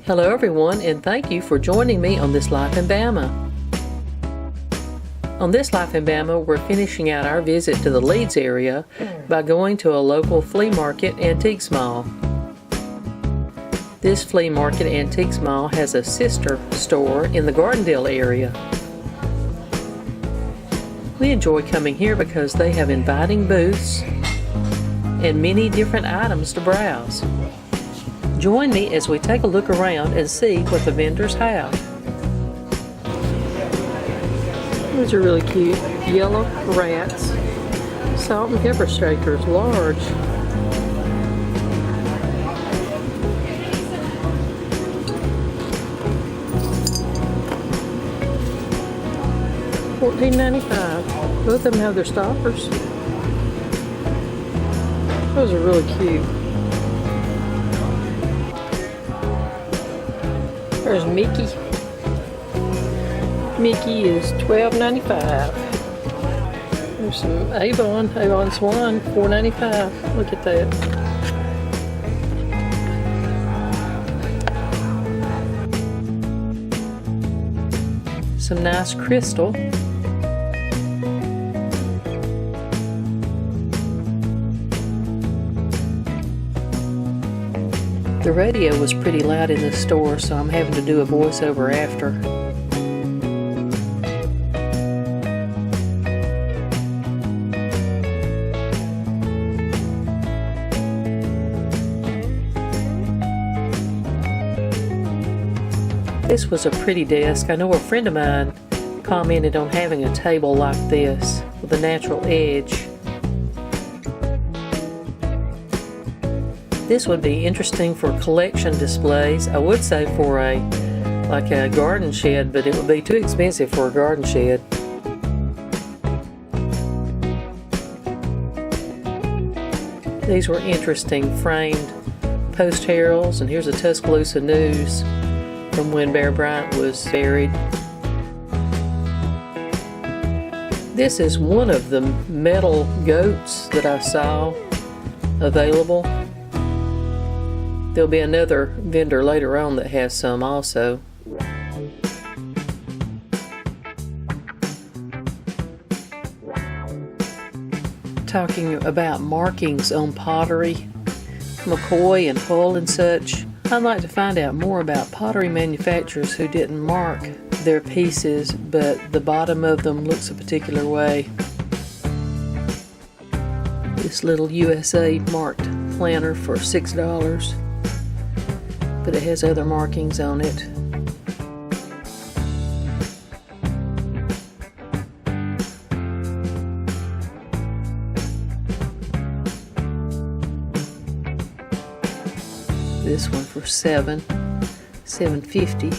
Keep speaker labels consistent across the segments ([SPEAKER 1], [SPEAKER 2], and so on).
[SPEAKER 1] Hello everyone, and thank you for joining me on this Life in Bama. On this Life in Bama, we're finishing out our visit to the Leeds area by going to a local flea market antiques mall. This flea market antiques mall has a sister store in the Gardendale area. We enjoy coming here because they have inviting booths and many different items to browse. Join me as we take a look around and see what the vendors have. These are really cute. Yellow rats. Salt and pepper shakers, large. $14.95. Both of them have their stoppers. Those are really cute. There's Mickey. Mickey is $12.95. There's some Avon. Avon Swan, $4.95. Look at that. Some nice crystal. The radio was pretty loud in the store, so I'm having to do a voiceover after. This was a pretty desk. I know a friend of mine commented on having a table like this with a natural edge. This would be interesting for collection displays. I would say for a garden shed, but it would be too expensive for a garden shed. These were interesting framed post heralds, and here's a Tuscaloosa news from when Bear Bryant was buried. This is one of the metal goats that I saw available. There'll be another vendor later on that has some also. Talking about markings on pottery, McCoy and Hull and such. I'd like to find out more about pottery manufacturers who didn't mark their pieces, but the bottom of them looks a particular way. This little USA marked planter for $6. But it has other markings on it. This one for $7.50.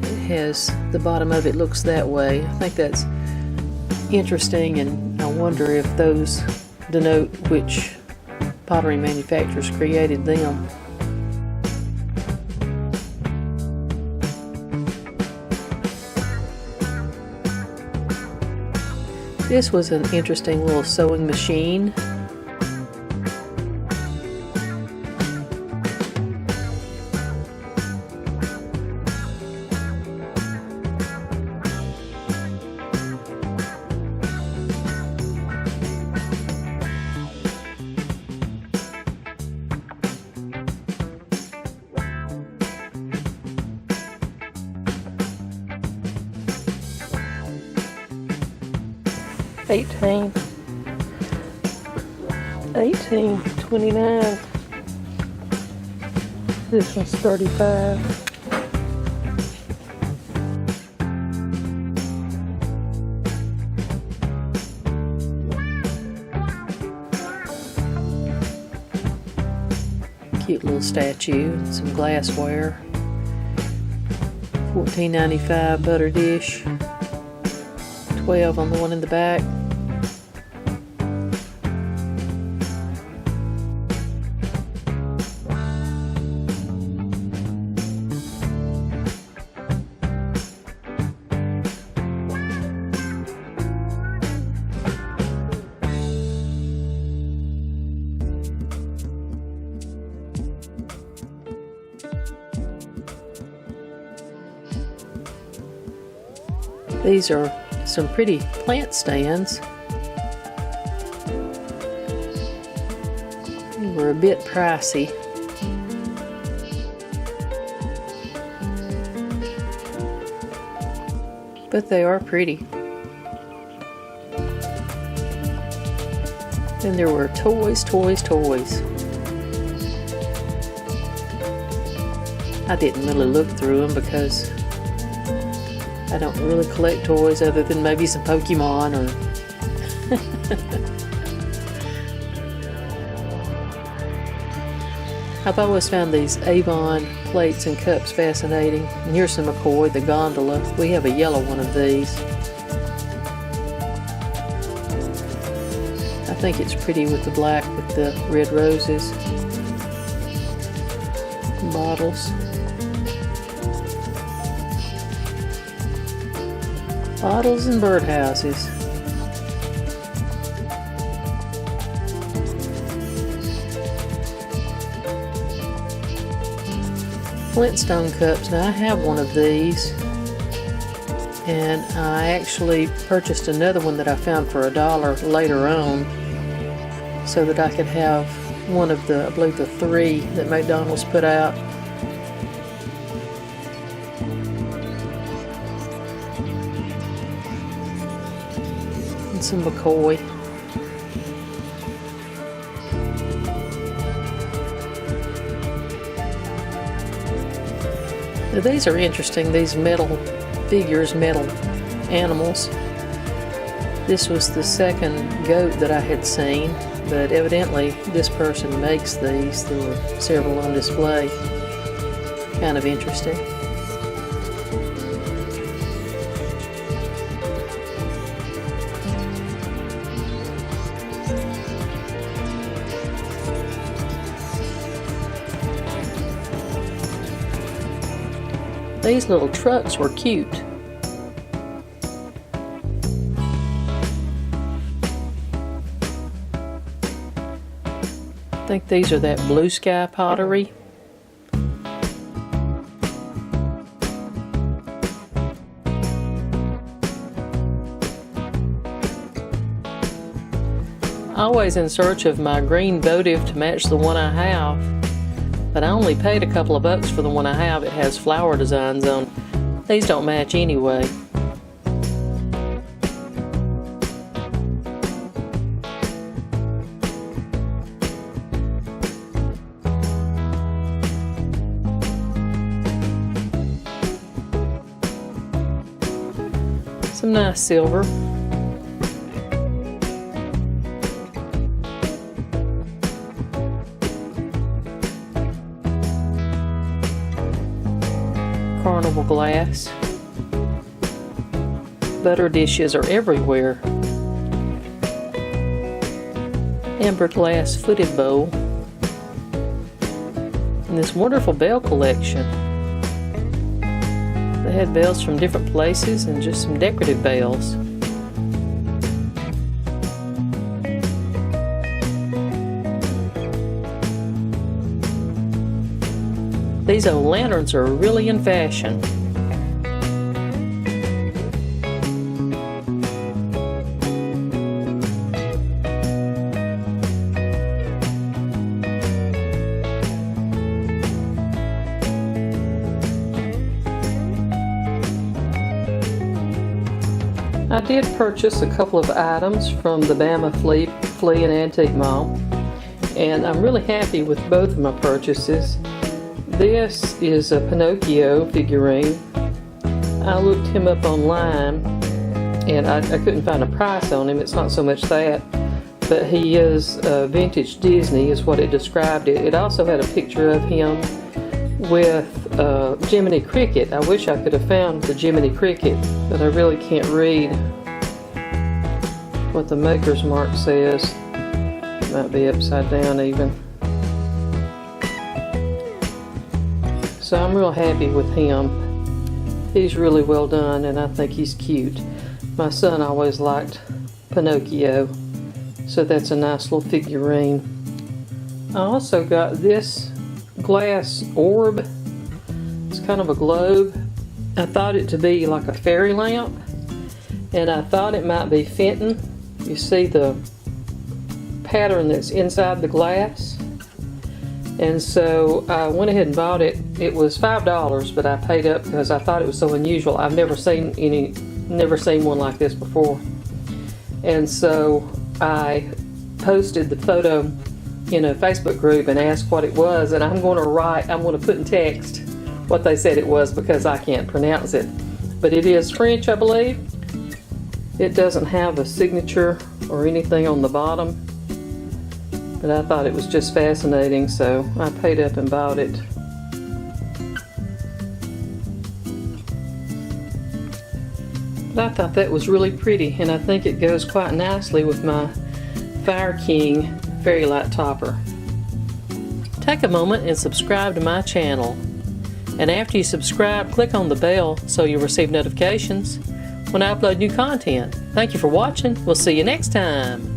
[SPEAKER 1] It has the bottom of it looks that way. I think that's interesting, and I wonder if those denote which pottery manufacturers created them. This was an interesting little sewing machine. $18.29. This one's $35. Cute little statue and some glassware. $14.95 butter dish. $12 on the one in the back. These are some pretty plant stands. They were a bit pricey. But they are pretty. And there were toys. I didn't really look through them because I don't really collect toys other than maybe some Pokemon or I've always found these Avon plates and cups fascinating. And here's some McCoy, the gondola. We have a yellow one of these. I think it's pretty with the black with the red roses. Bottles. Bottles and birdhouses. Flintstone cups. Now I have one of these, and I actually purchased another one that I found for $1 later on so that I could have one of the, I believe the 3 that McDonald's put out. And some McCoy. Now these are interesting, these metal figures, metal animals. This was the second goat that I had seen, but evidently this person makes these. There were several on display. Kind of interesting. These little trucks were cute. I think these are that blue sky pottery. Always in search of my green votive to match the one I have. But I only paid a couple of bucks for the one I have. It has flower designs on it. These don't match anyway. Some nice silver. Carnival glass. Butter dishes are everywhere. Amber glass footed bowl. And this wonderful bell collection. They had bells from different places and just some decorative bells. These old lanterns are really in fashion. I did purchase a couple of items from the Bama Flea and Antique Mall, and I'm really happy with both of my purchases. This is a Pinocchio figurine. I looked him up online and I couldn't find a price on him. It's not so much that, but he is vintage Disney is what it described it. It also had a picture of him with Jiminy Cricket. I wish I could have found the Jiminy Cricket, but I really can't read what the maker's mark says. It might be upside down even. So I'm real happy with him. He's really well done and I think he's cute. My son always liked Pinocchio, so that's a nice little figurine. I also got this glass orb. It's kind of a globe. I thought it to be like a fairy lamp, and I thought it might be Fenton. You see the pattern that's inside the glass, and so I went ahead and bought it. It was $5, but I paid up because I thought it was so unusual. I've never seen one like this before, and so I posted the photo in a Facebook group and asked what it was, and I'm going to put in text what they said it was because I can't pronounce it, but it is French, I believe. It doesn't have a signature or anything on the bottom, but I thought it was just fascinating, so I paid up and bought it. But I thought that was really pretty, and I think it goes quite nicely with my Fire King Fairy Light Topper. Take a moment and subscribe to my channel. And after you subscribe, click on the bell so you'll receive notifications when I upload new content. Thank you for watching. We'll see you next time.